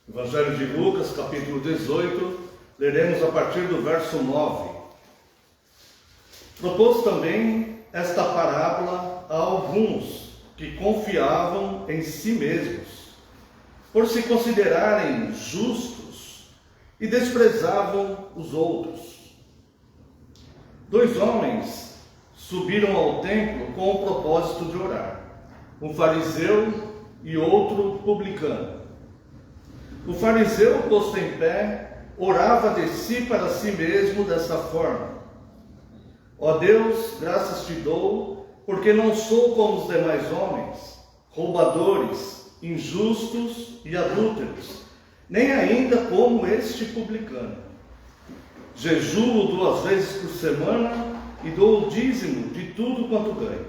Evangelho de Lucas, capítulo 18, leremos a partir do verso 9. Propôs também esta parábola a alguns que confiavam em si mesmos, por se considerarem justos, e desprezavam os outros. 2 homens subiram ao templo com o propósito de orar, um fariseu e outro publicano. O fariseu, posto em pé, orava de si para si mesmo desta forma: ó Deus, graças te dou, porque não sou como os demais homens, roubadores, injustos e adúlteros, nem ainda como este publicano. Jejuo 2 vezes por semana e dou o dízimo de tudo quanto ganho.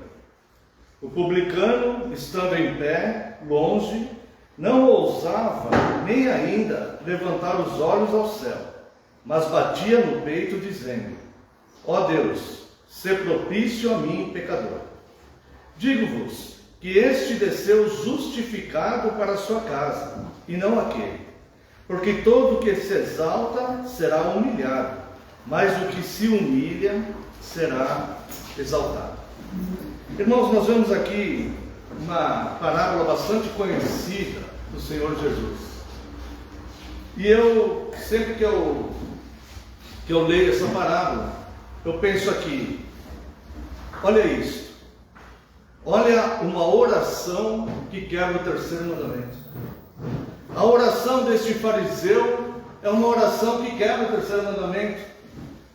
O publicano, estando em pé, longe, não ousava nem ainda levantar os olhos ao céu, mas batia no peito, dizendo: ó Deus, sê propício a mim, pecador. Digo-vos que este desceu justificado para a sua casa, e não aquele. Porque todo o que se exalta será humilhado, mas o que se humilha será exaltado. Irmãos, nós vemos aqui uma parábola bastante conhecida do Senhor Jesus. E eu, sempre que eu leio essa parábola, eu penso aqui: olha isso, olha uma oração que quebra o terceiro mandamento. A oração deste fariseu é uma oração que quebra o terceiro mandamento,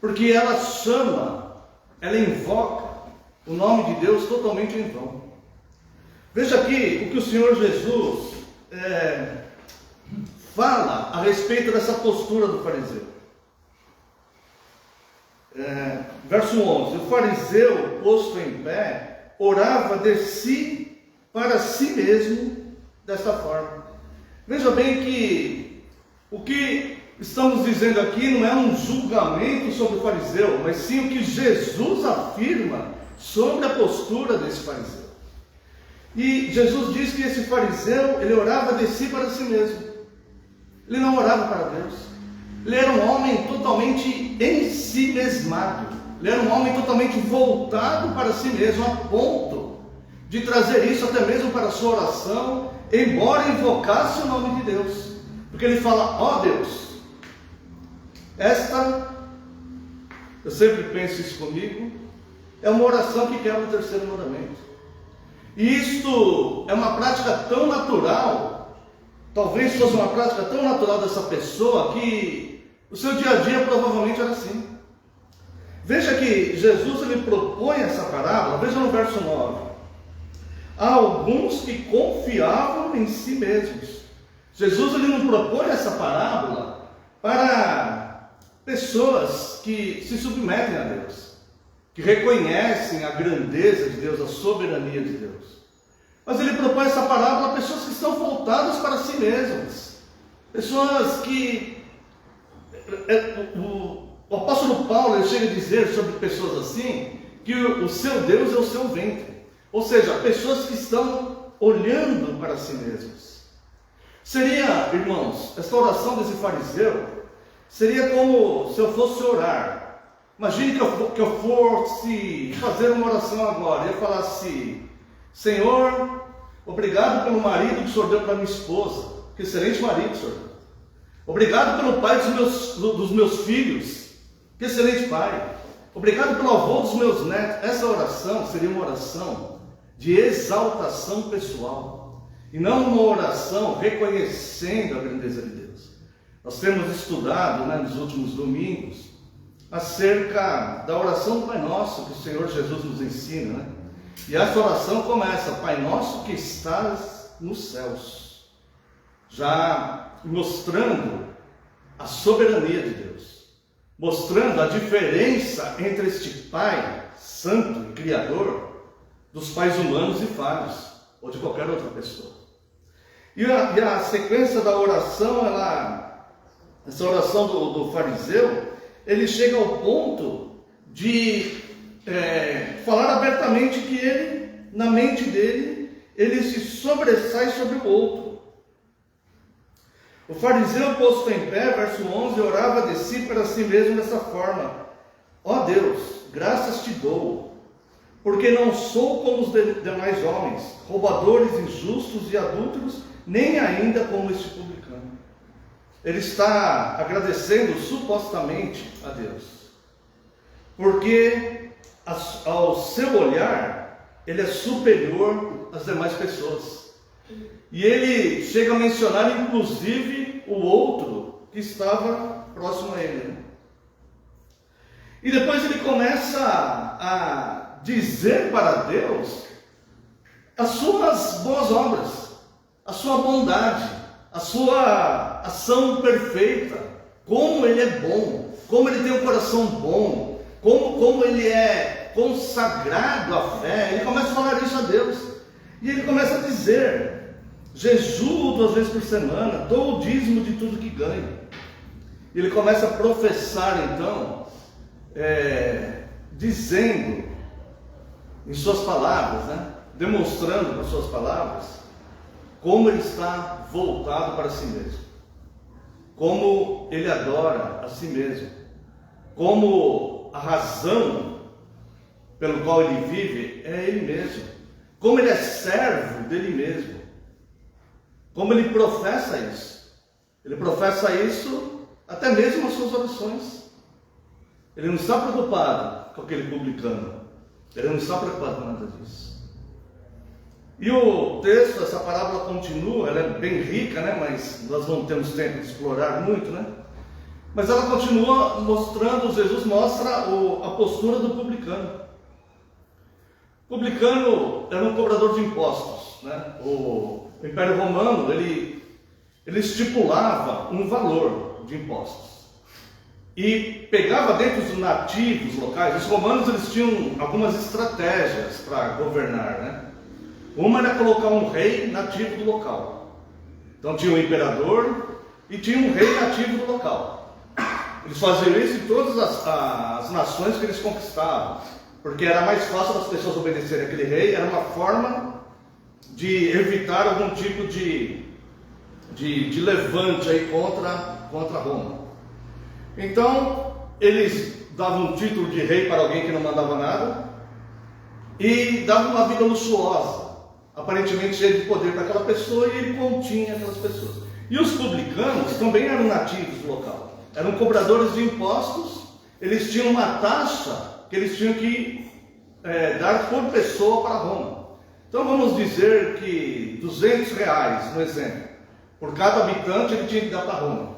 porque ela chama, ela invoca o nome de Deus totalmente em vão. Veja aqui o que o Senhor Jesus fala a respeito dessa postura do fariseu. Verso 11: o fariseu, posto em pé, orava de si para si mesmo desta forma. Veja bem que o que estamos dizendo aqui não é um julgamento sobre o fariseu, mas sim o que Jesus afirma sobre a postura desse fariseu. E Jesus diz que esse fariseu, ele orava de si para si mesmo. Ele não orava para Deus. Ele era um homem totalmente ensimesmado. Ele era um homem totalmente voltado para si mesmo, a ponto de trazer isso até mesmo para a sua oração, embora invocasse o nome de Deus. Porque ele fala: ó Deus, eu sempre penso isso comigo, é uma oração que quebra o terceiro mandamento. E isto é uma prática tão natural, talvez fosse uma prática tão natural dessa pessoa, que o seu dia a dia provavelmente era assim. Veja que Jesus, ele propõe essa parábola, veja no verso 9: há alguns que confiavam em si mesmos. Jesus, ele não propõe essa parábola para pessoas que se submetem a Deus, que reconhecem a grandeza de Deus, a soberania de Deus. Mas ele propõe essa parábola a pessoas que estão voltadas para si mesmas. Pessoas que... O apóstolo Paulo, ele chega a dizer sobre pessoas assim, que o seu Deus é o seu ventre. Ou seja, pessoas que estão olhando para si mesmas. Seria, irmãos, esta oração desse fariseu seria como se eu fosse orar. Imagine que eu fosse fazer uma oração agora, e eu falasse: Senhor, obrigado pelo marido que o Senhor deu para minha esposa, que excelente marido, Senhor. Obrigado pelo pai dos meus filhos, que excelente pai. Obrigado pelo avô dos meus netos. Essa oração seria uma oração de exaltação pessoal, e não uma oração reconhecendo a grandeza de Deus. Nós temos estudado, nos últimos domingos, acerca da oração do Pai Nosso, que o Senhor Jesus nos ensina, E essa oração começa: Pai Nosso que estás nos céus, já mostrando a soberania de Deus, mostrando a diferença entre este Pai Santo e Criador dos pais humanos e falhos, ou de qualquer outra pessoa. E a sequência da oração, essa oração do fariseu, ele chega ao ponto de falar abertamente que ele, na mente dele, ele se sobressai sobre o outro. O fariseu, posto em pé, verso 11, orava de si para si mesmo dessa forma: ó Deus, graças te dou, porque não sou como os demais homens, roubadores, injustos e adúlteros, nem ainda como este publicano. Ele está agradecendo supostamente a Deus, porque ao seu olhar, ele é superior às demais pessoas. E ele chega a mencionar inclusive o outro que estava próximo a ele, né? E depois ele começa a dizer para Deus as suas boas obras, a sua bondade, a sua ação perfeita, como ele é bom, como ele tem um coração bom, como ele é consagrado à fé. Ele começa a falar isso a Deus, e ele começa a dizer: jejuo 2 vezes por semana, dou o dízimo de tudo que ganho. E ele começa a professar então, dizendo em suas palavras, né, demonstrando com suas palavras, como ele está voltado para si mesmo, como ele adora a si mesmo, como a razão pelo qual ele vive é ele mesmo, como ele é servo dele mesmo, como ele professa isso. Ele professa isso até mesmo nas suas orações. Ele não está preocupado com aquele publicano, ele não está preocupado com nada disso. E o texto, essa parábola continua, ela é bem rica, né? Mas nós não temos tempo de explorar muito, né? Mas ela continua mostrando, Jesus mostra a postura do publicano. O publicano era um cobrador de impostos, né? O Império Romano, ele estipulava um valor de impostos e pegava dentro dos nativos locais. Os romanos, eles tinham algumas estratégias para governar, né? Uma era colocar um rei nativo do local. Então tinha um imperador e tinha um rei nativo do local. Eles faziam isso em todas as nações que eles conquistavam, porque era mais fácil das pessoas obedecerem aquele rei. Era uma forma de evitar algum tipo de levante aí contra Roma. Então eles davam um título de rei para alguém que não mandava nada e davam uma vida luxuosa, aparentemente cheia de poder para aquela pessoa, e ele continha aquelas pessoas. E os publicanos também eram nativos do local, eram cobradores de impostos. Eles tinham uma taxa que eles tinham que dar por pessoa para Roma. Então vamos dizer que R$200, no exemplo, por cada habitante ele tinha que dar para Roma.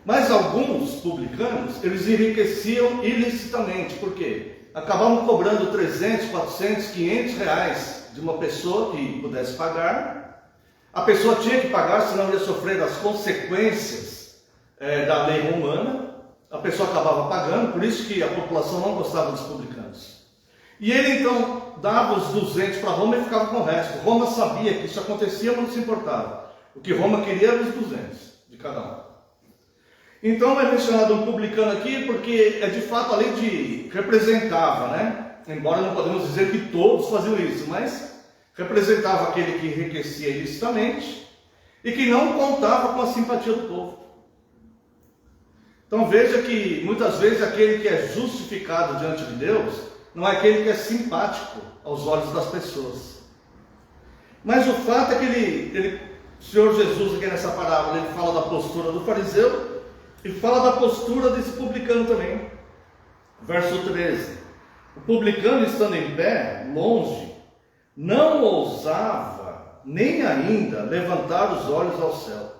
Mas alguns publicanos, eles enriqueciam ilicitamente. Por quê? Acabavam cobrando 300, 400, 500 reais de uma pessoa que pudesse pagar. A pessoa tinha que pagar, senão ia sofrer as consequências da lei romana. A pessoa acabava pagando, por isso que a população não gostava dos publicanos. E ele então dava os 200 para Roma e ficava com o resto. Roma sabia que isso acontecia, mas não se importava. O que Roma queria era os 200 de cada um. Então é mencionado um publicano aqui porque de fato a lei representava, né? Embora não podemos dizer que todos faziam isso, mas representava aquele que enriquecia ilicitamente e que não contava com a simpatia do povo. Então veja que muitas vezes aquele que é justificado diante de Deus não é aquele que é simpático aos olhos das pessoas. Mas o fato é que o Senhor Jesus aqui nessa parábola, ele fala da postura do fariseu e fala da postura desse publicano também. Verso 13: o publicano, estando em pé, longe, não ousava nem ainda levantar os olhos ao céu,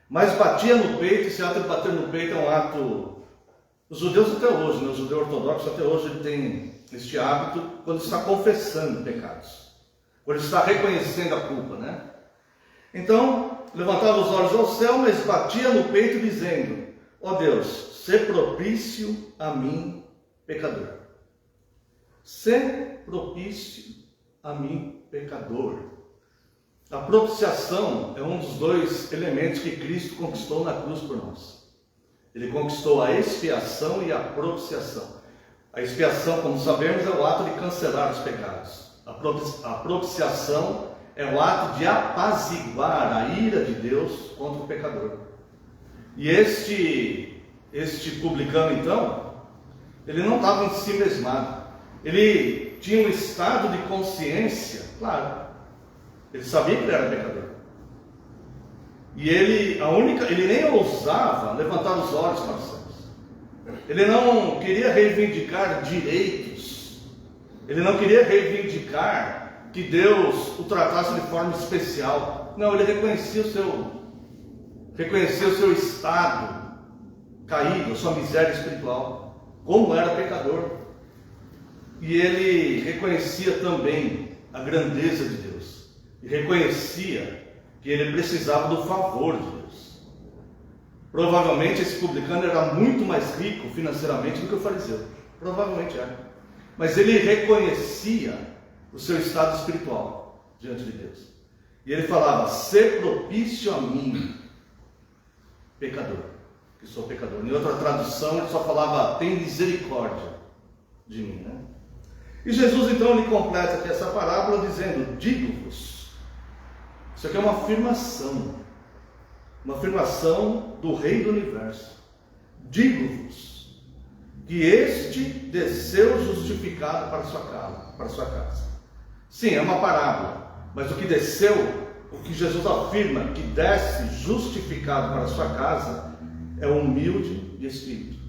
mas batia no peito. Esse ato de bater no peito é um ato, os judeus até hoje, né? O judeu ortodoxo até hoje ele tem este hábito quando está confessando pecados, quando está reconhecendo a culpa, né? Então, levantava os olhos ao céu, mas batia no peito dizendo: ó Deus, sê propício a mim, pecador. Sê propício a mim, pecador. A propiciação é um dos dois elementos que Cristo conquistou na cruz por nós. Ele conquistou a expiação e a propiciação. A expiação, como sabemos, é o ato de cancelar os pecados. A propiciação é o ato de apaziguar a ira de Deus contra o pecador. E este publicano, então, ele não estava ensimesmado. Ele tinha um estado de consciência, claro. Ele sabia que ele era pecador. E ele nem ousava levantar os olhos para os céus. Ele não queria reivindicar direitos. Ele não queria reivindicar que Deus o tratasse de forma especial. Não, ele reconhecia o seu estado caído, a sua miséria espiritual, como era pecador. E ele reconhecia também a grandeza de Deus. E reconhecia que ele precisava do favor de Deus. Provavelmente esse publicano era muito mais rico financeiramente do que o fariseu. Provavelmente era. Mas ele reconhecia o seu estado espiritual diante de Deus. E ele falava: "Sê propício a mim, pecador", que sou pecador. Em outra tradução ele só falava: "Tem misericórdia de mim", né? E Jesus então lhe completa aqui essa parábola dizendo: "Digo-vos", isso aqui é uma afirmação do Rei do Universo, "digo-vos que este desceu justificado para sua casa. Sim, é uma parábola, mas o que desceu, o que Jesus afirma que desce justificado para sua casa, é o humilde de espírito,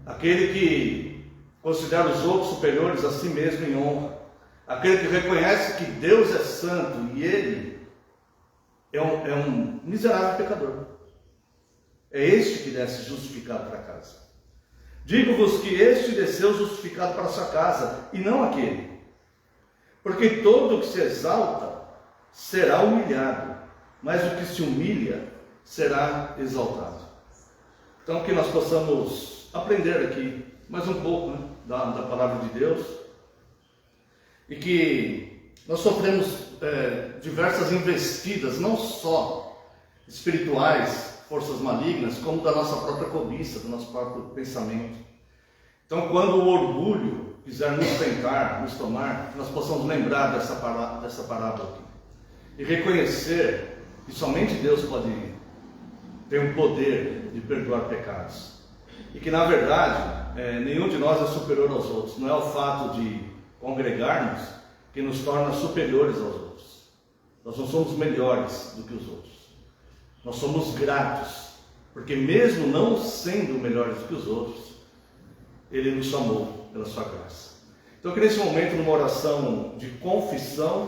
aquele que considera os outros superiores a si mesmo em honra, aquele que reconhece que Deus é santo e ele é um miserável pecador. É este que desce justificado para casa. Digo-vos que este desceu justificado para sua casa, e não aquele. Porque todo o que se exalta será humilhado, mas o que se humilha será exaltado." Então, que nós possamos aprender aqui mais um pouco, né, da palavra de Deus, e que nós sofremos diversas investidas, não só espirituais, forças malignas, como da nossa própria cobiça, do nosso próprio pensamento. Então, quando o orgulho quiser nos tentar, nos tomar, que nós possamos lembrar dessa parábola aqui e reconhecer que somente Deus pode ter um poder de perdoar pecados, e que na verdade nenhum de nós é superior aos outros. Não é o fato de congregarmos que nos torna superiores aos outros. Nós não somos melhores do que os outros. Nós somos gratos, porque mesmo não sendo melhores do que os outros, Ele nos chamou pela sua graça. Então, que nesse momento, numa oração de confissão